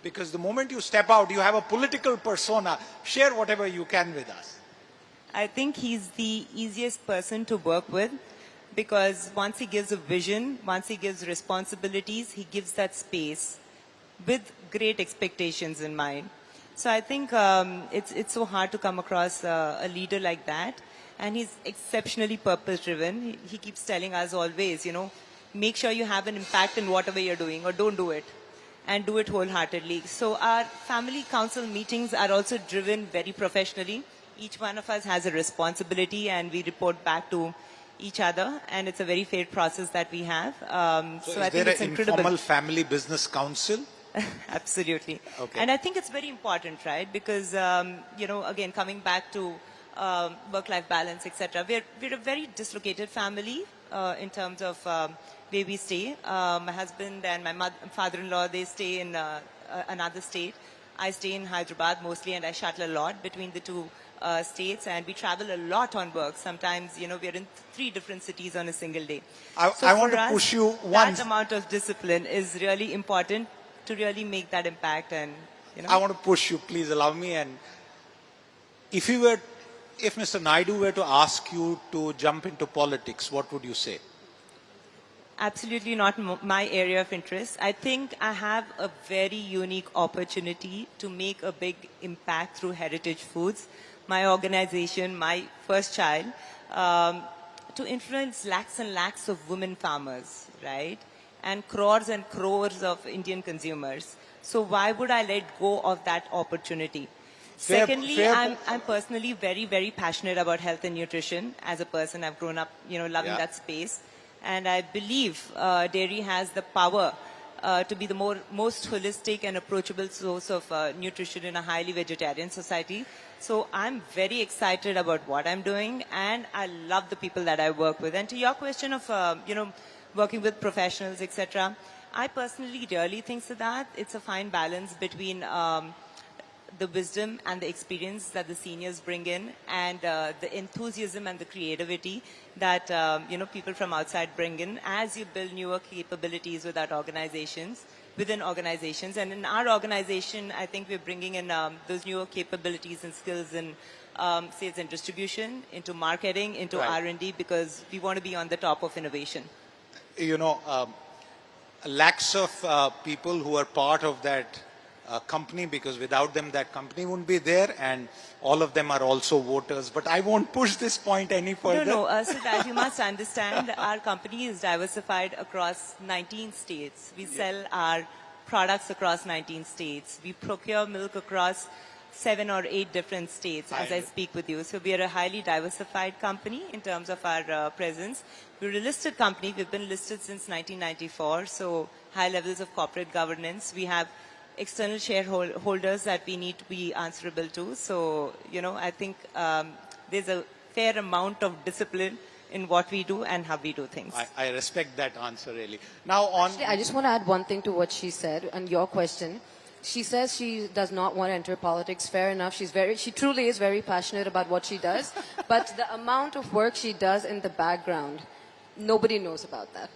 Because the moment you step out, you have a political persona. Share whatever you can with us. I think he's the easiest person to work with because once he gives a vision, once he gives responsibilities, he gives that space with great expectations in mind. So I think it's so hard to come across a leader like that. And he's exceptionally purpose-driven. He keeps telling us always, make sure you have an impact in whatever you're doing or don't do it. And do it wholeheartedly. So our family council meetings are also driven very professionally. Each one of us has a responsibility and we report back to each other, and it's a very fair process that we have. So I is think there it's an incredible. informal family business council? Absolutely. Okay. And I think it's very important, right? Because, again, coming back to work-life balance, etc. We're a very dislocated family in terms of where we stay. My husband and my father-in-law, they stay in another state. I stay in Hyderabad mostly, and I shuttle a lot between the two states, and we travel a lot on work. Sometimes, we're in 3 different cities on a single day. I want to push you that amount of discipline is really important to really make that impact. And I want to push you, please allow me. And if Mr. Naidu were to ask you to jump into politics, what would you say? Absolutely not my area of interest. I think I have a very unique opportunity to make a big impact through Heritage Foods, my organization, my first child, to influence lakhs and lakhs of women farmers, right? And crores of Indian consumers. So why would I let go of that opportunity? Secondly, I'm personally very, very passionate about health and nutrition. As a person, I've grown up, loving that space. And I believe dairy has the power to be the most holistic and approachable source of nutrition in a highly vegetarian society. So I'm very excited about what I'm doing, and I love the people that I work with. And to your question of, working with professionals, etc., I personally really think that it's a fine balance between the wisdom and the experience that the seniors bring in, and the enthusiasm and the creativity that people from outside bring in as you build newer capabilities within organizations. And in our organization, I think we're bringing in those newer capabilities and skills in sales and distribution, into marketing, into R&D, because we want to be on the top of innovation. Lakhs of people who are part of that company, because without them that company wouldn't be there, and all of them are also voters. But I won't push this point any further. No, Siddharth, you must understand our company is diversified across 19 states. We sell our products across 19 states. We procure milk across 7 or 8 different states as I speak with you. So we are a highly diversified company in terms of our presence. We're a listed company. We've been listed since 1994, so high levels of corporate governance. We have external shareholders that we need to be answerable to. So, I think there's a fair amount of discipline in what we do and how we do things. I respect that answer, really. Now Actually, I just want to add one thing to what she said and your question. She says she does not want to enter politics. Fair enough. She truly is very passionate about what she does. But the amount of work she does in the background, nobody knows about that.